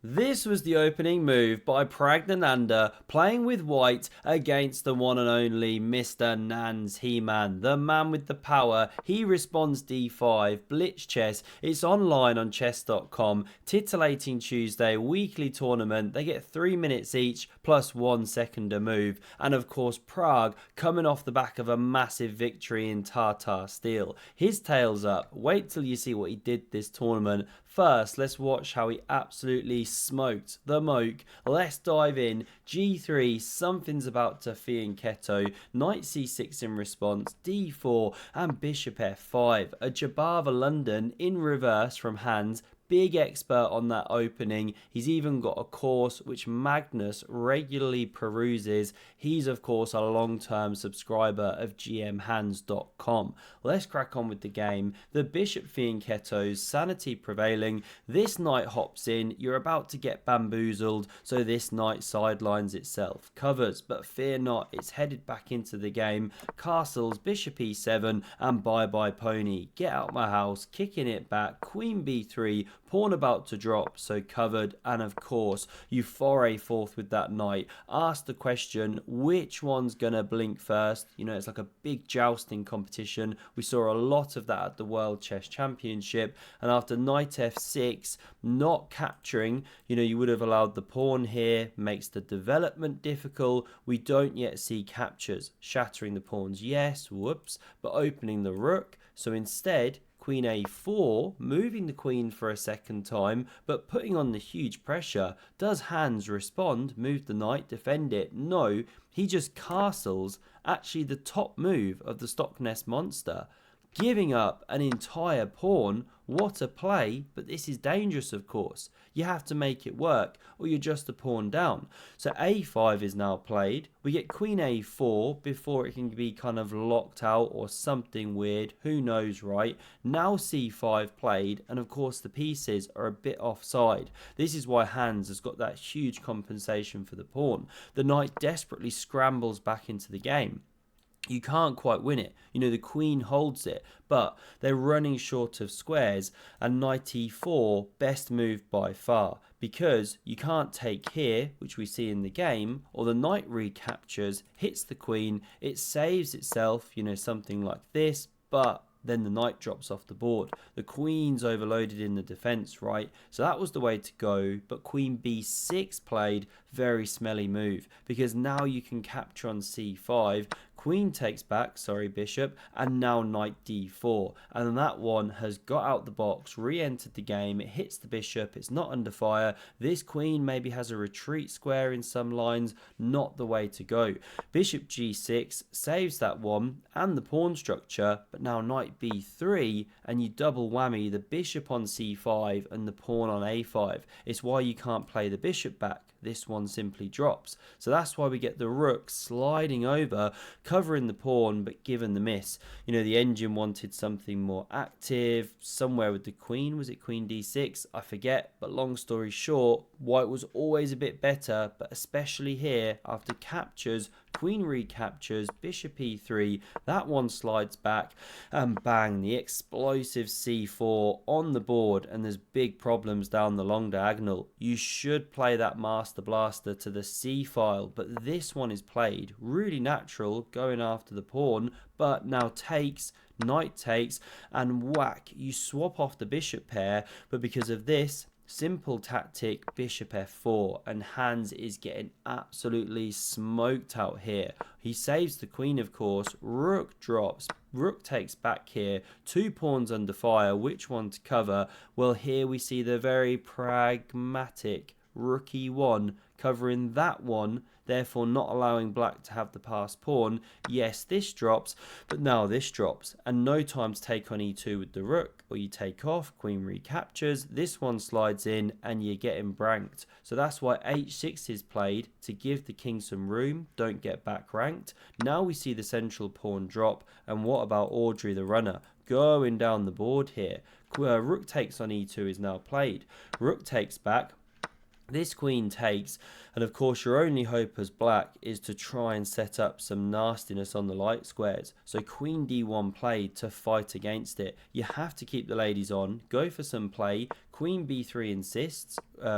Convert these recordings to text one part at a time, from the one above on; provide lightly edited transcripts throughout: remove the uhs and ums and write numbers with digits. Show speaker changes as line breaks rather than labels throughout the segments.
This was the opening move by Pragg playing with white against the one and only Mr. Niemann, the man with the power. He responds d5, blitz chess. It's online on chess.com. Titillating Tuesday, weekly tournament. They get 3 minutes each plus 1 second a move. And of course, Pragg coming off the back of a massive victory in Tartar Steel. His tail's up. Wait till you see what he did this tournament. First, let's watch how he absolutely smoked the moke. Let's dive in. G3, something's about to fianchetto. Knight C6 in response, D4, and Bishop F5. A Jabava London in reverse from hands. Big expert on that opening. He's even got a course which Magnus regularly peruses. He's of course a long-term subscriber of gmhands.com. Let's crack on with the game. The bishop fianchettos, sanity prevailing. This knight hops in. You're about to get bamboozled, so this knight sidelines itself. Covers, but fear not, it's headed back into the game. Castles, bishop e7, and bye-bye pony. Get out my house, kicking it back. Queen b3, pawn about to drop, so covered, and of course you foray forth with that knight. Ask the question, which one's gonna blink first? You know, it's like a big jousting competition. We saw a lot of that at the World Chess Championship, and after knight f6 not capturing, you know, you would have allowed the pawn here, makes the development difficult. We don't yet see captures. Shattering the pawns, yes, whoops, but opening the rook. So instead, Queen a4, moving the queen for a second time, but putting on the huge pressure. Does Hans respond, move the knight, defend it? No, he just castles, actually the top move of the Stockness monster. Giving up an entire pawn, what a play, but this is dangerous of course. You have to make it work or you're just a pawn down. So a5 is now played. We get queen a4 before it can be kind of locked out or something weird, who knows, right? Now c5 played, and of course the pieces are a bit offside. This is why Hans has got that huge compensation for the pawn. The knight desperately scrambles back into the game. You can't quite win it. You know, the queen holds it, but they're running short of squares, and knight e4, best move by far, because you can't take here, which we see in the game, or the knight recaptures, hits the queen, it saves itself, you know, something like this, but then the knight drops off the board. The queen's overloaded in the defense, right? So that was the way to go, but queen b6 played, very smelly move, because now you can capture on c5, queen takes back, sorry bishop, and now knight d4, and that one has got out the box, re-entered the game, it hits the bishop, it's not under fire. This queen maybe has a retreat square in some lines, not the way to go. Bishop g6 saves that one and the pawn structure, but now knight b3, and you double whammy, the bishop on c5 and the pawn on a5. It's why you can't play the bishop back. This one simply drops. So that's why we get the rook sliding over, covering the pawn, but given the miss. You know, the engine wanted something more active, somewhere with the queen. Was it queen d6? I forget, but long story short, white was always a bit better, but especially here, after captures, queen recaptures, bishop e3, that one slides back, and bang, the explosive c4 on the board, and there's big problems down the long diagonal. You should play that master blaster to the c file, but this one is played really natural, going after the pawn, but now takes, knight takes, and whack, you swap off the bishop pair, but because of this simple tactic, bishop f4, and Hans is getting absolutely smoked out here. He saves the queen, of course, rook drops, rook takes back here, 2 pawns under fire, which one to cover? Well, here we see the very pragmatic rook e1 covering that one, therefore not allowing black to have the passed pawn. Yes, this drops, but now this drops, and no time to take on e2 with the rook, or you take off, queen recaptures, this one slides in, and you're getting branked. So that's why h6 is played, to give the king some room, don't get back ranked. Now we see the central pawn drop, and what about Audrey the runner? Going down the board here. Rook takes on e2 is now played. Rook takes back, this queen takes, and of course your only hope as black is to try and set up some nastiness on the light squares. So queen d1 played to fight against it. You have to keep the ladies on, go for some play. Queen b3 insists,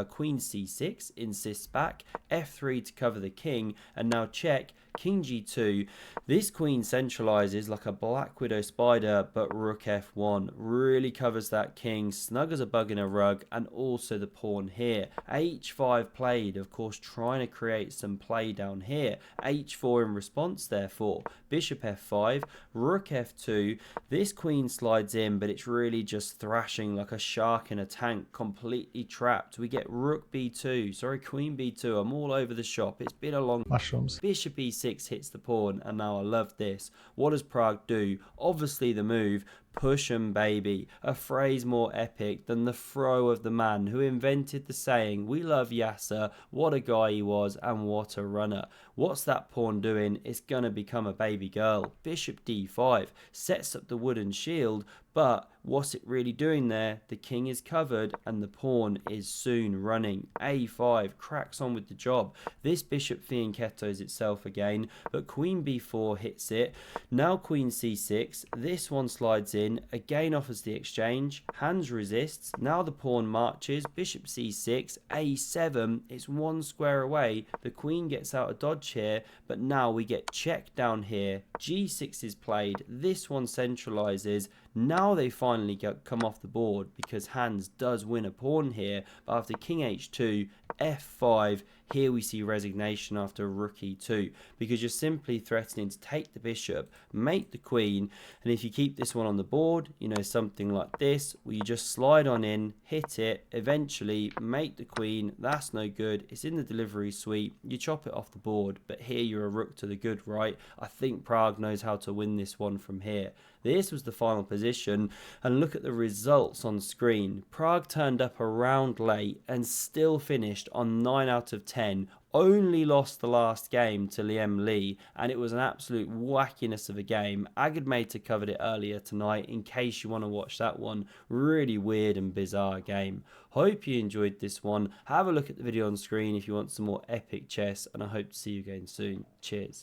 queen c6 insists back, f3 to cover the king, and now check, king g2. This queen centralizes like a black widow spider, but rook f1 really covers that king, snug as a bug in a rug, and also the pawn here. h5 played, of course, trying to create some play down here. h4 in response, therefore. Bishop f5, rook f2. This queen slides in, but it's really just thrashing like a shark in a tank, completely trapped. We get rook b2, sorry, queen b2. I'm all over the shop. It's been a long
mushrooms.
Bishop e6 hits the pawn, and now I love this. What does Pragg do? Obviously the move, push 'em baby, a phrase more epic than the throw of the man who invented the saying, we love Yasser, what a guy he was and what a runner. What's that pawn doing? It's gonna become a baby girl. Bishop d5 sets up the wooden shield, but what's it really doing there? The king is covered and the pawn is soon running. a5 cracks on with the job. This bishop fianchettos itself again, but queen b4 hits it. Now queen c6, this one slides in, again offers the exchange. Hans resists, now the pawn marches, bishop c6, a7, it's one square away. The queen gets out of dodge here, but now we get check down here. g6 is played, this one centralizes. Now they finally come off the board because Hans does win a pawn here, but after king h2, f5, here we see resignation after rook e2, because you're simply threatening to take the bishop, mate the queen, and if you keep this one on the board, you know, something like this, where you just slide on in, hit it, eventually mate the queen, that's no good, it's in the delivery suite, you chop it off the board, but here you're a rook to the good, right? I think Pragg knows how to win this one from here. This was the final position, and look at the results on screen. Pragg turned up a round late and still finished on 9 out of 10. Only lost the last game to Liam Lee, and it was an absolute wackiness of a game. Agadmator covered it earlier tonight in case you want to watch that one. Really weird and bizarre game. Hope you enjoyed this one. Have a look at the video on screen if you want some more epic chess, and I hope to see you again soon. Cheers.